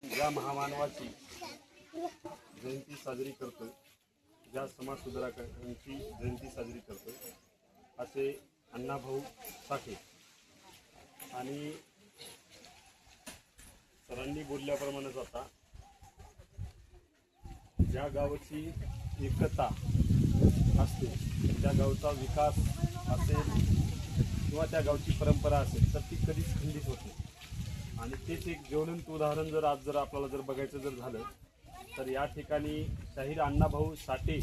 ज्या महामानवाची जयंती साजरी करतोय, ज्या समाजसुधारकांची जयंती साजरी करतोय, असे अण्णाभाऊ साठे. आणि सरांनी बोलल्याप्रमाणेच आता ज्या गावाची एकता असते, त्या गावचा विकास असेल किंवा त्या गावची परंपरा असेल तर ती कधीच खंडित होते. आणि तेच एक ज्वलंत उदाहरण जर आज आपल्याला बघायचं झालं तर या ठिकाणी शाहीर अण्णाभाऊ साठे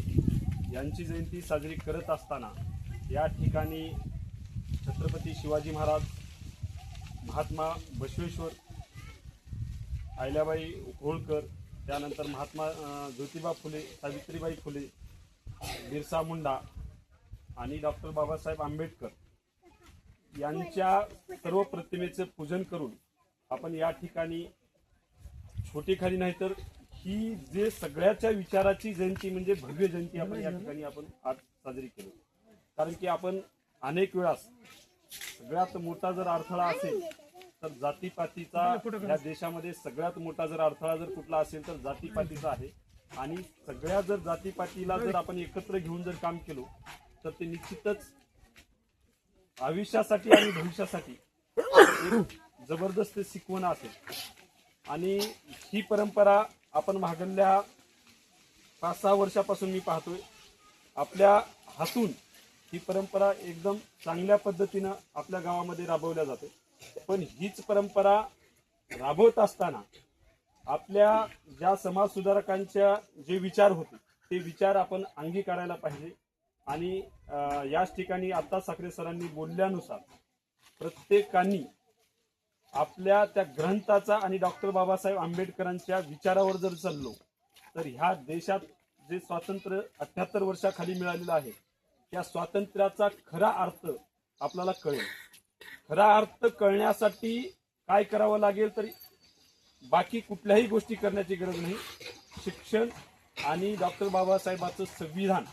यांची जयंती साजरी करत असताना या ठिकाणी छत्रपती शिवाजी महाराज, महात्मा बसवेश्वर, अहिल्याबाई होळकर, त्यानंतर महात्मा ज्योतिबा फुले, सावित्रीबाई फुले, बिरसा मुंडा आणि डॉक्टर बाबासाहेब आंबेडकर यांच्या सर्व प्रतिमेचे पूजन करून आपण या ठिकाणी छोटी खाली नाही तर ही जे सगळ्याच्या विचाराची जयंती म्हणजे भव्य जयंती आपण या ठिकाणी आपण आज साजरी केली. कारण की आपण अनेक वेळा सगळ्यात मोठा जर अडथळा असेल तर जातीपातीचा, या देशामध्ये सगळ्यात मोठा जर अडथळा कुठला असेल तर जातीपातीचा आहे. आणि सगळ्या जर जातीपातीला जर आपण एकत्र घेऊन जर काम केलो तर ते निश्चितच आयुष्यासाठी आणि भविष्यासाठी एक जबरदस्त शिकवण असेल. आणि ही परंपरा आपण मागल्या 5-6 वर्षापासून मी पाहतोय आपल्या हातून ही परंपरा एकदम चांगल्या पद्धतीनं आपल्या गावामध्ये राबवल्या जाते. पण हीच परंपरा राबवत असताना आपल्या ज्या समाजसुधारकांच्या जे विचार होते ते विचार आपण अंगीकारायला पाहिजे. आणि याच ठिकाणी आता साखरे सरांनी बोलल्यानुसार प्रत्येकानी आपल्या त्या ग्रंथाचा आणि डॉक्टर बाबासाहेब आंबेडकरांच्या विचारावर जर चाललो तर ह्या देशात जे स्वातंत्र्य 78 वर्षाखाली मिळालेलं आहे त्या स्वातंत्र्याचा खरा अर्थ आपल्याला कळेल. खरा अर्थ कळण्यासाठी काय करावं लागेल तर बाकी कुठल्याही गोष्टी करण्याची गरज नाही. शिक्षण आणि डॉक्टर बाबासाहेबांचं संविधान,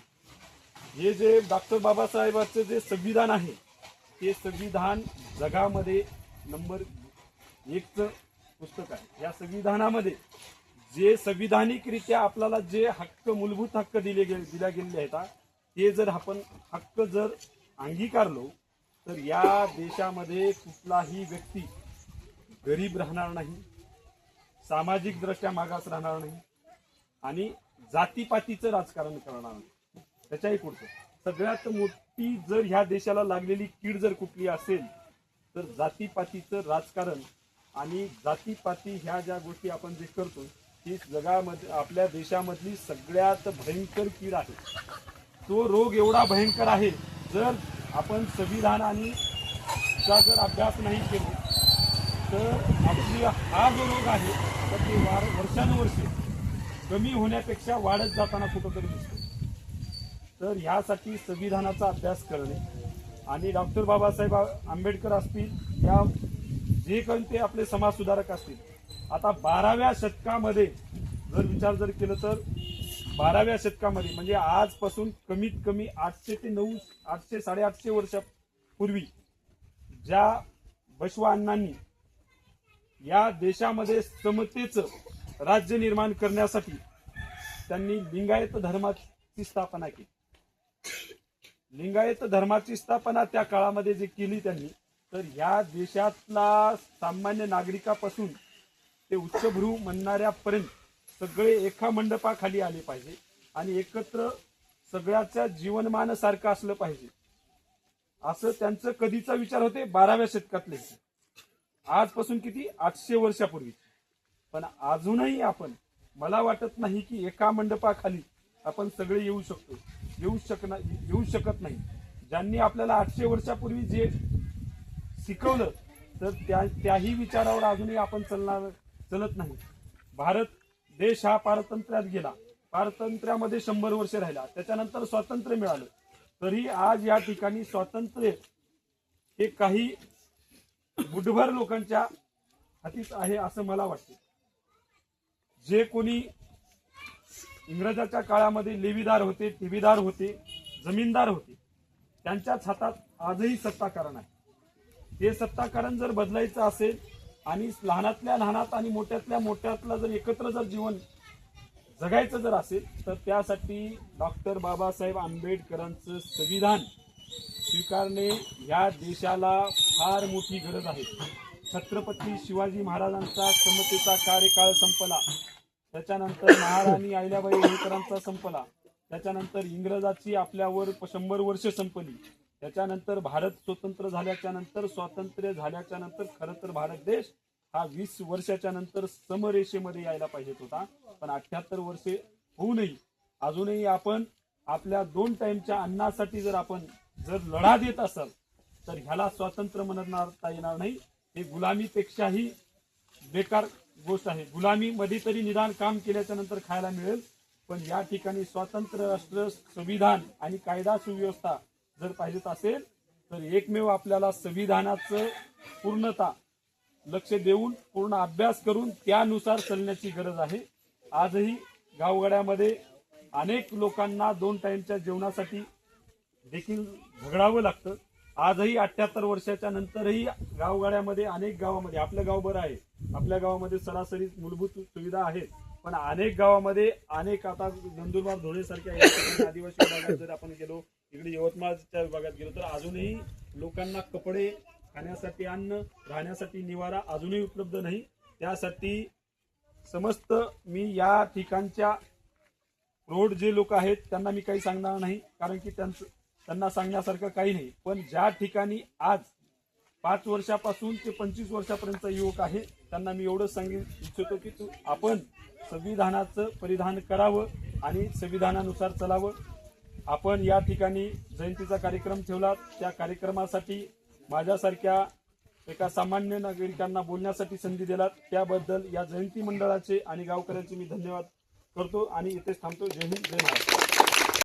हे जे डॉक्टर बाबासाहेबांचं जे संविधान आहे ते संविधान जगामध्ये नंबर 1चं पुस्तक आहे. या संविधानामध्ये जे संविधानिकरित्या आपल्याला जे हक्क, मूलभूत हक्क दिल्या गेलेले आहेत ते जर आपण हक्क जर अंगीकारलो तर या देशामध्ये कुठलाही व्यक्ती गरीब राहणार नाही, सामाजिक दृष्ट्या मागास राहणार नाही आणि जातीपातीचं राजकारण करणार नाही. त्याच्याही पुढचं सगळ्यात मोठी जर ह्या देशाला लागलेली कीड जर कुठली असेल तर जातीपातीचं राजकारण. आणि जातीपाती ह्या ज्या गोष्टी आपण जे करतो ती जगामध्ये, आपल्या देशामधली सगळ्यात भयंकर कीड आहे. तो रोग एवढा भयंकर आहे, जर आपण संविधान आणि चा जर अभ्यास नाही केला तर आपली हा जो रोग आहे तर ते वर्षानुवर्षे कमी होण्यापेक्षा वाढत जाताना कुठंतरी दिसतो. तर ह्यासाठी संविधानाचा अभ्यास करणे आणि डॉक्टर बाबासाहेब आंबेडकर असतील या जे कोणते आपले समाजसुधारक असतील, आता 12व्या शतकामध्ये जर विचार जर केलं तर 12व्या शतकामध्ये म्हणजे आजपासून कमीत कमी 800 ते 800 850 वर्षापूर्वी ज्या बसवा अण्णांनी या देशामध्ये समतेचं राज्य निर्माण करण्यासाठी त्यांनी लिंगायत धर्माची स्थापना केली. लिंगायत धर्माची स्थापना त्या काळामध्ये जे केली त्यांनी, तर या देशातला सामान्य नागरिकापासून ते उच्चभ्रू म्हणणाऱ्यापर्यंत सगळे एका मंडपाखाली आले पाहिजे आणि एकत्र सगळ्याच्या जीवनमान सारखं असलं पाहिजे, असं त्यांचं कधीचा विचार होते 12व्या शतकातले. आजपासून किती 800 वर्षापूर्वी. पण अजूनही आपण, मला वाटत नाही की एका मंडपाखाली आपण सगळे येऊ शकतो, येऊ शकत नाही. ज्यांनी आपल्याला 800 वर्षापूर्वी जे शिकवलं तर त्याही विचारावर अजूनही आपण चलत नाही. भारत देश हा पारतंत्र्यात गेला, पारतंत्र्यामध्ये 100 वर्ष राहिला, त्याच्यानंतर स्वातंत्र्य मिळालं, तरी आज या ठिकाणी स्वातंत्र्य हे काही बुटभर लोकांच्या हातीच आहे असं मला वाटतं. जे कोणी इंग्रजाच्या काळामध्ये लेवीदार होते, ठेवीदार होते, जमीनदार होते, त्यांच्याच हातात आजही सत्ताकारण आहे. हे सत्ताकारण जर बदलायचं असेल आणि लहानातल्या लहानात आणि मोठ्यातल्या मोठ्यातलं जर एकत्र जर जीवन जगायचं जर असेल तर त्यासाठी डॉक्टर बाबासाहेब आंबेडकरांचं संविधान स्वीकारणे या देशाला फार मोठी गरज आहे. छत्रपती शिवाजी महाराजांचा समतेचा कार्यकाळ संपला, त्याच्यानंतर महाराणी अहिल्याबाई होळकरांचा संपला, त्याच्यानंतर इंग्रजाची आपल्यावर 100 वर्ष संपली, त्याच्यानंतर भारत स्वतंत्र झाल्याच्या नंतर स्वातंत्र्य झाल्याच्या नंतर खरं तर भारत देश हा 20 वर्षाच्या नंतर समरेषेमध्ये यायला पाहिजे होता, पण 78 वर्षे होऊनही अजूनही आपण आपल्या 2 टाइमच्या अन्नासाठी जर आपण लढा देत असाल तर ह्याला स्वातंत्र्य म्हणता येणार नाही. हे गुलामीपेक्षाही बेकार गोष्ट आहे. गुलामीमध्ये तरी निदान काम केल्याच्या नंतर खायला मिळेल, पण या ठिकाणी स्वातंत्र्य राष्ट्र संविधान आणि कायदा सुव्यवस्था जर पाहिजेत असेल तर एकमेव आपल्याला संविधानाचं पूर्णता लक्ष देऊन पूर्ण अभ्यास करून त्यानुसार चालण्याची गरज आहे. आजही गावगाड्यामध्ये अनेक लोकांना 2 टाइमच्या जेवणासाठी देखील झगडावं लागतं. आजही 78 वर्षाच्या नंतरही गावगाड्यामध्ये अनेक गावामध्ये, आपलं गाव बरं आहे, आपल्या गावामध्ये सरासरी मूलभूत सुविधा आहेत, पण अनेक गावामध्ये अनेक आता नंदुरबार धुळे सारख्या आदिवासी विभागात जर आपण गेलो, इकडे यवतमाळच्या विभागात गेलो तर अजूनही लोकांना कपडे, खाण्यासाठी अन्न, राहण्यासाठी निवारा अजूनही उपलब्ध नाही. त्यासाठी समस्त मी या ठिकाणच्या रोड जे लोक आहेत त्यांना मी काही सांगणार नाही, कारण की त्यांना सांगण्यासारखं काही नाही. पण ज्या ठिकाणी आज 5 वर्षापासून ते 25 वर्षापर्यंत युवक आहे त्यांना मी एवढंच सांगू इच्छितो की आपण संविधानाचं परिधान करावं आणि संविधानानुसार चालावं. आपण या ठिकाणी जयंतीचा कार्यक्रम ठेवला, त्या कार्यक्रमासाठी माझ्यासारख्या एका सामान्य नागरिकांना बोलण्यासाठी संधी दिलात, त्याबद्दल या जयंती मंडळाचे आणि गावकऱ्यांचे मी धन्यवाद करतो आणि इथेच थांबतो. जय हिंद, जय महाराष्ट्र.